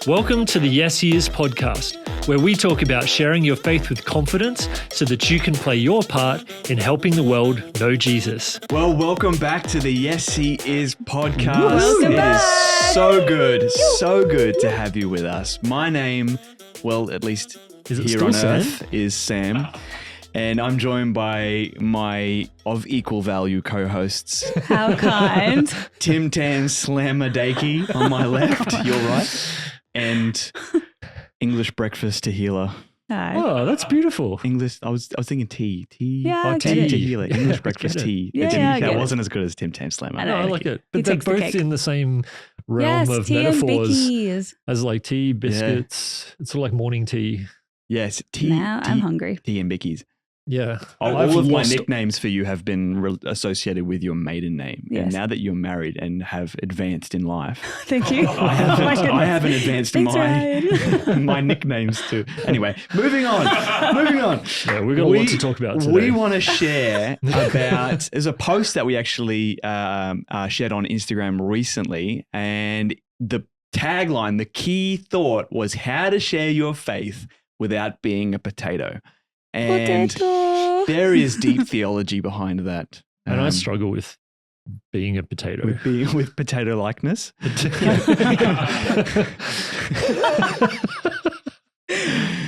Welcome to the yesHEis podcast, where we talk about sharing your faith with confidence so that you can play your part in helping the world know Jesus. Well, welcome back to the yesHEis podcast. Welcome back. It is so good to have you with us. My name, well, at least here on earth, is Sam. And I'm joined by my of equal value co-hosts. How kind. Tim Tam Slamadaki on my left, your right. And English breakfast Tehila. Hi. Oh, that's beautiful. English, I was thinking tea. Yeah, I get tea. it. Tehila, English breakfast tea. Yeah, It didn't, yeah, I that get it. wasn't as good as Tim Tam Slamadaki. I No, I know. like it. He But they're takes the both cake. in the same realm Yes, of tea metaphors and bickies. as like tea, biscuits. It's sort of like morning tea. Yes, tea. Now I'm hungry. Tea and Bickies. Yeah. All I've of my lost- nicknames for you have been associated with your maiden name. And Yes. now that you're married and have advanced in life, Thank you. I haven't advanced Thanks, Ryan. my nicknames too. Anyway, moving on. Yeah, we've got a lot to talk about today. We want to share about, there's a post that we actually shared on Instagram recently, and the tagline, the key thought was how to share your faith without being a potato. And Potato. there is deep theology behind that. And I struggle with being a potato. with potato likeness.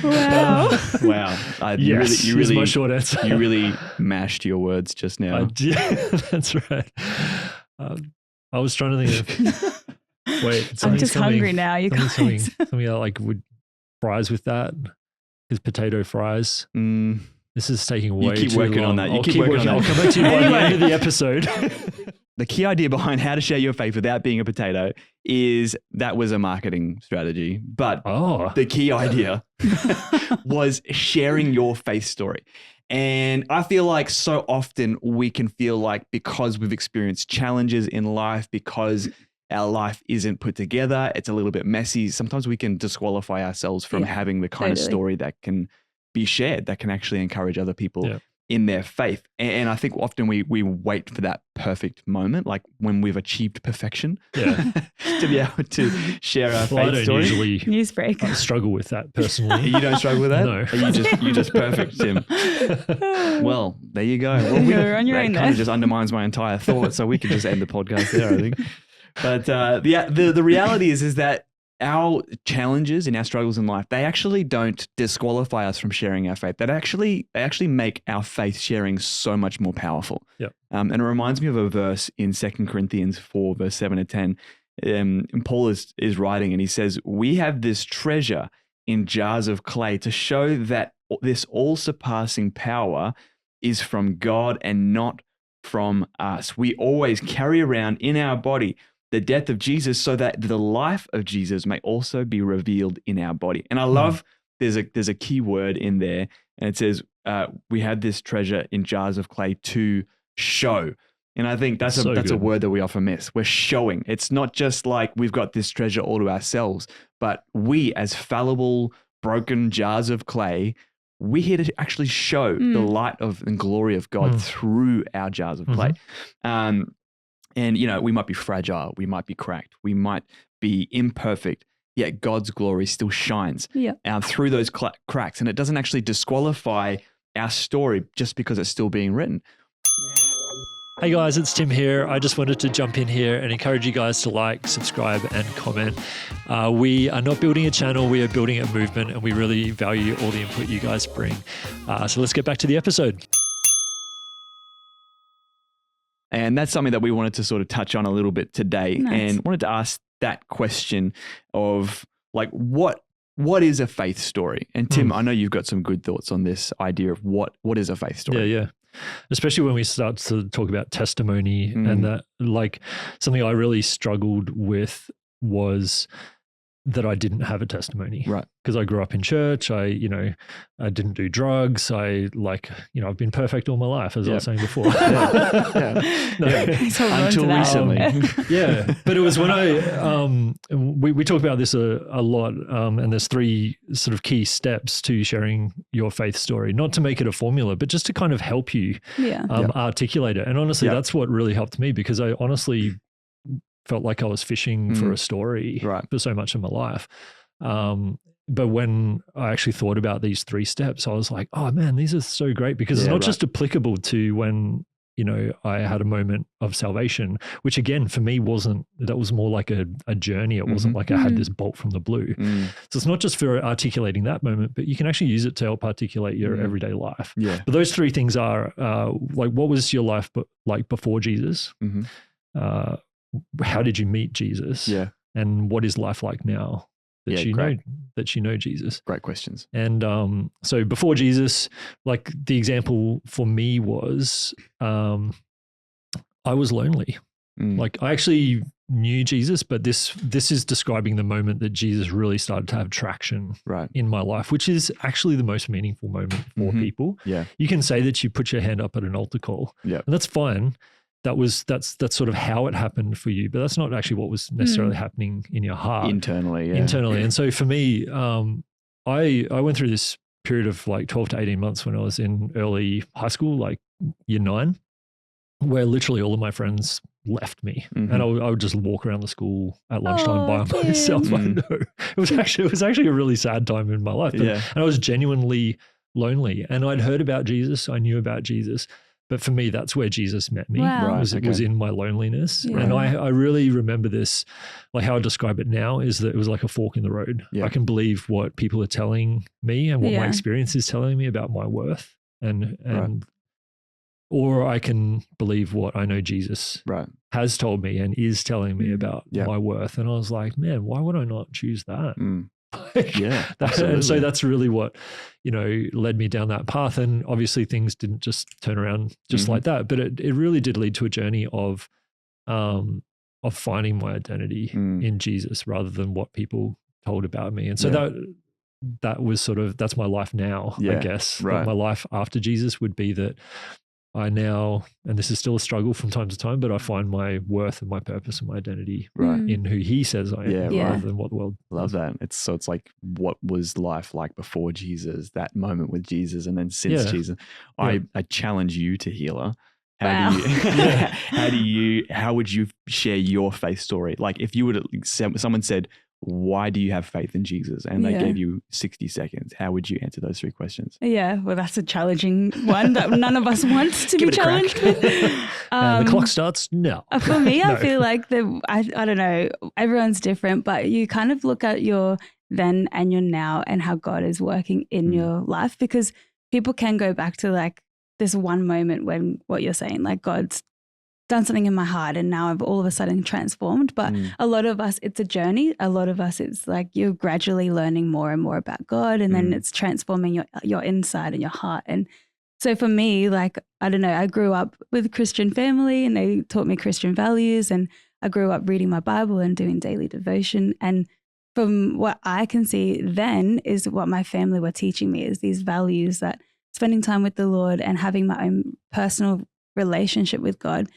Wow. Wow. Yes, you is really, my short answer. you really mashed your words just I now. did. That's right. I was trying to think of. Wait, I'm something's just coming. hungry now, you guys. Something like would fries with that. His potato fries. Mm, This is taking way keep too working long. on that. You I'll keep working on I'll that. come back to you by the end of the episode. the key idea behind how to share your faith without being a potato is that was a marketing strategy. But Oh, the key idea was sharing your faith story. And I feel like so often we can feel like because we've experienced challenges in life, because our life isn't put together, it's a little bit messy, sometimes we can disqualify ourselves from having the kind of story that can be shared, that can actually encourage other people in their faith. And I think often we wait for that perfect moment, like when we've achieved perfection, to be able to share our well, I faith don't story. usually Newsbreak. struggle with that personally. You don't struggle with that? No. Are you just perfect, Tim? Well, there you go. Well, You're on your that own kind there. of just undermines my entire thought, so we can just end the podcast there, I think. But the reality is that our challenges and our struggles in life, they actually don't disqualify us from sharing our faith. They actually make our faith sharing so much more powerful. Yep. And it reminds me of a verse in 2 Corinthians 4, verse 7 to 10. And Paul is writing and he says, "We have this treasure in jars of clay to show that this all-surpassing power is from God and not from us. We always carry around in our body the death of Jesus so that the life of Jesus may also be revealed in our body." And I love there's a key word in there, and it says we have this treasure in jars of clay to show. And I think that's a word that we often miss. We're showing. It's not just like we've got this treasure all to ourselves, but we as fallible, broken jars of clay, we're here to actually show the light of and glory of God through our jars of clay. And, you know, we might be fragile, we might be cracked, we might be imperfect, yet God's glory still shines through those cracks. And it doesn't actually disqualify our story just because it's still being written. Hey guys, it's Tim here. I just wanted to jump in here and encourage you guys to like, subscribe, and comment. We are not building a channel, we are building a movement, and we really value all the input you guys bring. So let's get back to the episode. And that's something that we wanted to sort of touch on a little bit today. Nice. And wanted to ask that question of like, what is a faith story? And Tim, I know you've got some good thoughts on this idea of what is a faith story. Yeah. Especially when we start to talk about testimony and that, like, something I really struggled with was that I didn't have a testimony. Right. Because I grew up in church. I didn't do drugs. I've been perfect all my life, as I was saying before. Until recently. But it was when we talk about this a lot, and there's 3 sort of key steps to sharing your faith story, not to make it a formula, but just to kind of help you articulate it. And honestly, that's what really helped me, because I honestly felt like I was fishing for a story for so much of my life. But when I actually thought about these 3 steps, I was like, oh man, these are so great because it's Yeah, not right. just applicable to when, you know, I had a moment of salvation, which again, for me that was more like a journey. It wasn't like I had this bolt from the blue. So it's not just for articulating that moment, but you can actually use it to help articulate your everyday life. Yeah. But those 3 things are like, what was your life like before Jesus? How did you meet Jesus? Yeah. And what is life like now that you know Jesus? Great questions. And so before Jesus, like the example for me was I was lonely. Like I actually knew Jesus, but this is describing the moment that Jesus really started to have traction in my life, which is actually the most meaningful moment for people. Yeah. You can say that you put your hand up at an altar call, and that's fine. That's sort of how it happened for you, but that's not actually what was necessarily happening in your heart internally. And so for me, I went through this period of like 12 to 18 months when I was in early high school, like year 9, where literally all of my friends left me, and I would just walk around the school at lunchtime by myself. I know it was actually a really sad time in my life, and I was genuinely lonely. And I'd heard about Jesus, I knew about Jesus. But for me, that's where Jesus met me. Wow. It was in my loneliness. Yeah. And I really remember this, like how I describe it now is that it was like a fork in the road. Yeah. I can believe what people are telling me and what my experience is telling me about my worth. Or I can believe what I know Jesus has told me and is telling me about my worth. And I was like, man, why would I not choose that? And so that's really what, you know, led me down that path. And obviously things didn't just turn around just like that, but it really did lead to a journey of finding my identity in Jesus rather than what people told about me. And so that was that's my life now, I guess. But my life after Jesus would be that I now, and this is still a struggle from time to time, but I find my worth and my purpose and my identity in who he says I am rather than what the world Love that. It's like, what was life like before Jesus, that moment with Jesus, and then since Jesus? I challenge you to healer. How would you share your faith story? Like if you would, someone said, why do you have faith in Jesus? And they gave you 60 seconds. How would you answer those 3 questions? Yeah, well, that's a challenging one that none of us wants to be challenged with. The clock starts now. For me, I feel like I don't know, everyone's different, but you kind of look at your then and your now and how God is working in your life, because people can go back to like this one moment when what you're saying, like God's done something in my heart and now I've all of a sudden transformed. But a lot of us, it's a journey. A lot of us, it's like you're gradually learning more and more about God, and then it's transforming your inside and your heart. And so for me, like, I don't know, I grew up with a Christian family and they taught me Christian values, and I grew up reading my Bible and doing daily devotion. And from what I can see then is what my family were teaching me is these values, that spending time with the Lord and having my own personal relationship with God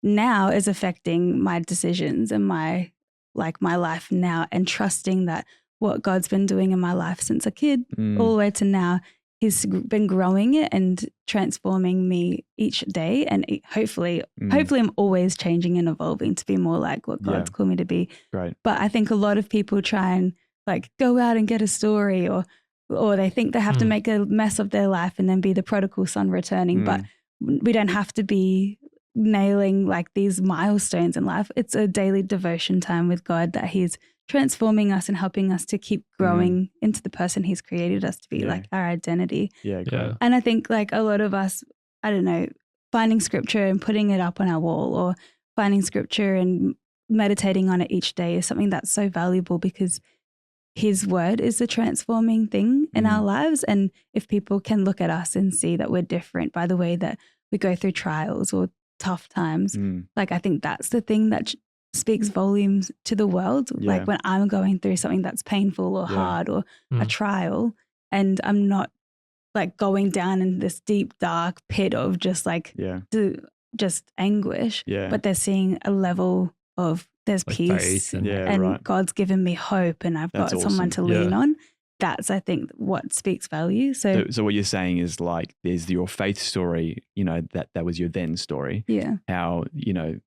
now is affecting my decisions and my life now, and trusting that what God's been doing in my life since a kid all the way to now, he's been growing it and transforming me each day. And hopefully I'm always changing and evolving to be more like what God's called me to be. Right. But I think a lot of people try and like go out and get a story, or they think they have to make a mess of their life and then be the prodigal son returning. But we don't have to be nailing like these milestones in life. It's a daily devotion time with God that he's transforming us and helping us to keep growing into the person he's created us to be, like our identity. And I think like a lot of us, I don't know, finding scripture and putting it up on our wall, or finding scripture and meditating on it each day is something that's so valuable, because his word is the transforming thing in our lives. And if people can look at us and see that we're different by the way that we go through trials or tough times, like I think that's the thing that speaks volumes to the world. Like when I'm going through something that's painful or hard or a trial, and I'm not like going down in this deep dark pit of just like just anguish, but they're seeing a level of there's like peace and God's given me hope, and I've got someone to lean on. That's, I think, what speaks value. So what you're saying is like, there's your faith story, you know, that was your then story. Yeah. How, you know,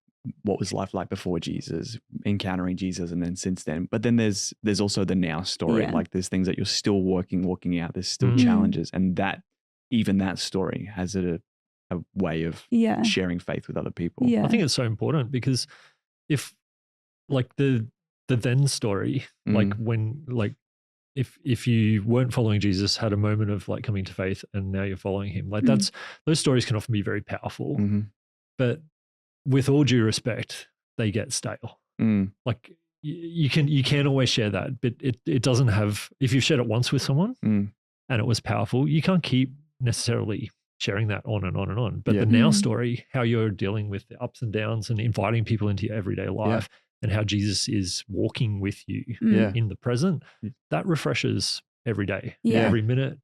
what was life like before Jesus, encountering Jesus, and then since then. But then there's also the now story. Yeah. Like there's things that you're still walking out. There's still challenges, and that even that story has a way of sharing faith with other people. Yeah. I think it's so important because if like the then story, like when like if you weren't following Jesus, had a moment of like coming to faith, and now you're following him, like those stories can often be very powerful. But with all due respect, they get stale. Like you can always share that, but it doesn't have, if you've shared it once with someone and it was powerful, you can't keep necessarily sharing that on and on and on. But the now story, how you're dealing with the ups and downs and inviting people into your everyday life and how Jesus is walking with you in the present, that refreshes every day, every minute.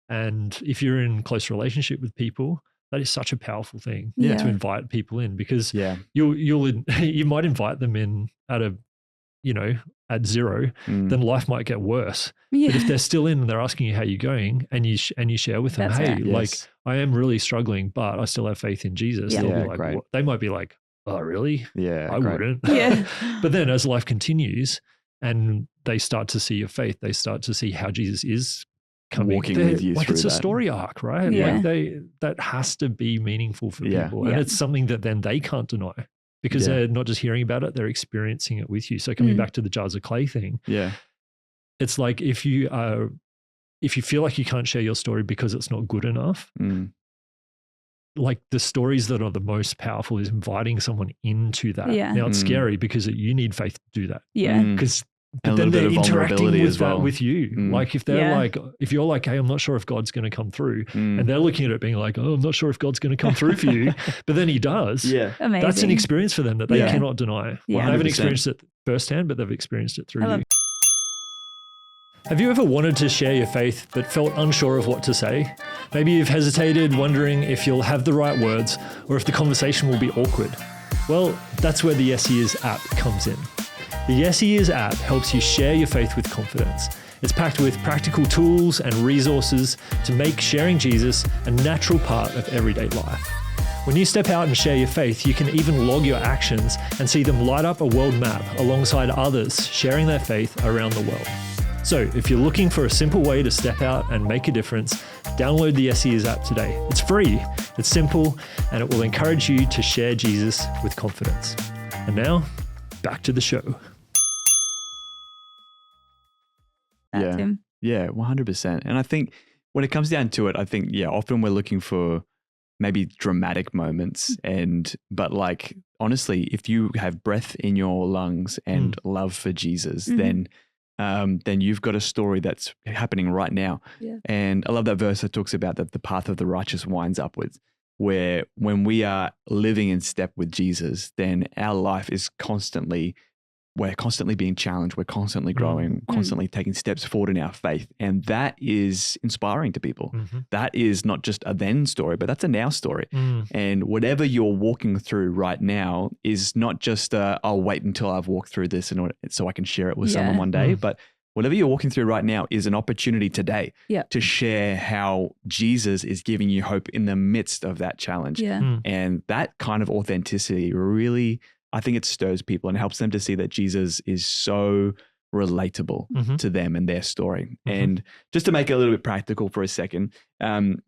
And if you're in close relationship with people, that is such a powerful thing to invite people in, because you might invite them in at at zero, then life might get worse. But if they're still in and they're asking you how you're going, and you share with them, That's hey, right. like I am really struggling, but I still have faith in Jesus. They'll be like, what? They might be like, oh, really? Yeah, I wouldn't. But then as life continues and they start to see your faith, they start to see how Jesus is walking with you like through it's that. a story arc, right? Like that has to be meaningful for people, and it's something that then they can't deny, because they're not just hearing about it, they're experiencing it with you. So coming back to the jars of clay thing, it's like if you feel like you can't share your story because it's not good enough, like the stories that are the most powerful is inviting someone into that. Now it's scary because you need faith to do that. Because but then they're interacting with that with you. Like if they're like, if you're like, hey, I'm not sure if God's going to come through, and they're looking at it being like, oh, I'm not sure if God's going to come through for you, but then he does. Amazing. That's an experience for them that they cannot deny. They 100%. haven't experienced it firsthand, but they've experienced it through you. Have you ever wanted to share your faith but felt unsure of what to say? Maybe you've hesitated, wondering if you'll have the right words or if the conversation will be awkward. Well, that's where the yesHEis app comes in. The yesHEis app helps you share your faith with confidence. It's packed with practical tools and resources to make sharing Jesus a natural part of everyday life. When you step out and share your faith, you can even log your actions and see them light up a world map alongside others sharing their faith around the world. So if you're looking for a simple way to step out and make a difference, download the yesHEis app today. It's free, it's simple, and it will encourage you to share Jesus with confidence. And now, back to the show. Yeah, 100%. And I think when it comes down to it, I think, often we're looking for maybe dramatic moments, but like, honestly, if you have breath in your lungs and love for Jesus, then you've got a story that's happening right now. And I love that verse that talks about that the path of the righteous winds upwards, where when we are living in step with Jesus, then our life is we're constantly being challenged. We're constantly growing, constantly taking steps forward in our faith. And that is inspiring to people. That is not just a then story, but that's a now story. And whatever you're walking through right now is not just I'll wait until I've walked through this so I can share it with someone one day. But whatever you're walking through right now is an opportunity today to share how Jesus is giving you hope in the midst of that challenge. And that kind of authenticity really, I think it stirs people and helps them to see that Jesus is so relatable to them and their story. And just to make it a little bit practical for a second, when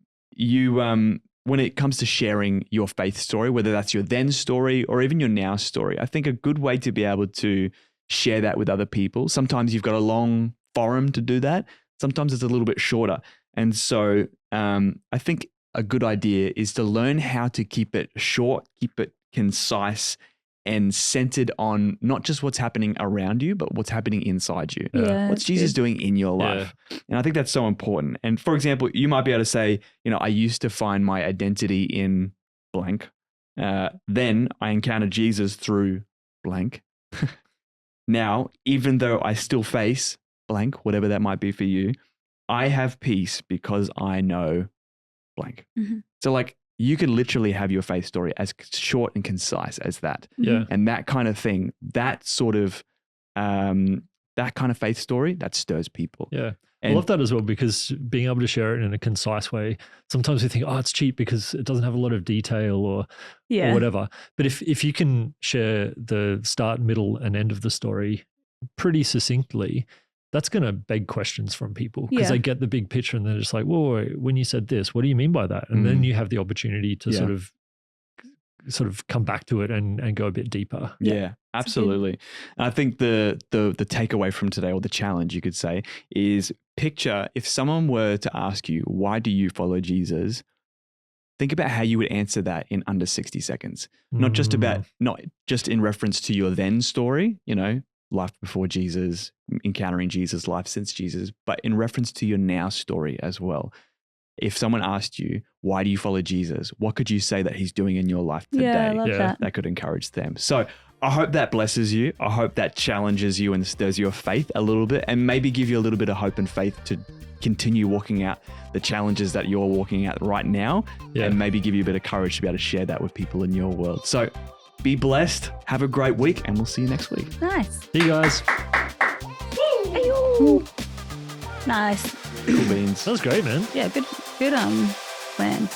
it comes to sharing your faith story, whether that's your then story or even your now story, I think a good way to be able to share that with other people, sometimes you've got a long forum to do that. Sometimes it's a little bit shorter. And so I think a good idea is to learn how to keep it short, keep it concise, and centered on not just what's happening around you, but what's happening inside you. What's Jesus doing in your life? And I think that's so important. And for example, you might be able to say, I used to find my identity in blank. Then I encountered Jesus through blank. Now, even though I still face blank, whatever that might be for you, I have peace because I know blank. So like, you could literally have your faith story as short and concise as that. And that kind of thing, that kind of faith story, that stirs people. I love that as well, because being able to share it in a concise way, sometimes we think, oh, it's cheap because it doesn't have a lot of detail or whatever. But if you can share the start, middle, and end of the story pretty succinctly, that's going to beg questions from people, because they get the big picture and they're just like, whoa, when you said this, what do you mean by that? And then you have the opportunity to sort of come back to it and go a bit deeper. Yeah, absolutely. And I think the takeaway from today, or the challenge you could say, is picture if someone were to ask you, why do you follow Jesus? Think about how you would answer that in under 60 seconds. Not just in reference to your then story, life before Jesus, encountering Jesus, life since Jesus, but in reference to your now story as well. If someone asked you, why do you follow Jesus? What could you say that he's doing in your life today? Yeah, I love that. That could encourage them. So I hope that blesses you. I hope that challenges you and stirs your faith a little bit, and maybe give you a little bit of hope and faith to continue walking out the challenges that you're walking out right now, and maybe give you a bit of courage to be able to share that with people in your world. So be blessed. Have a great week, and we'll see you next week. Nice. See you guys. Nice. Cool beans. That was great, man. Yeah, good plan.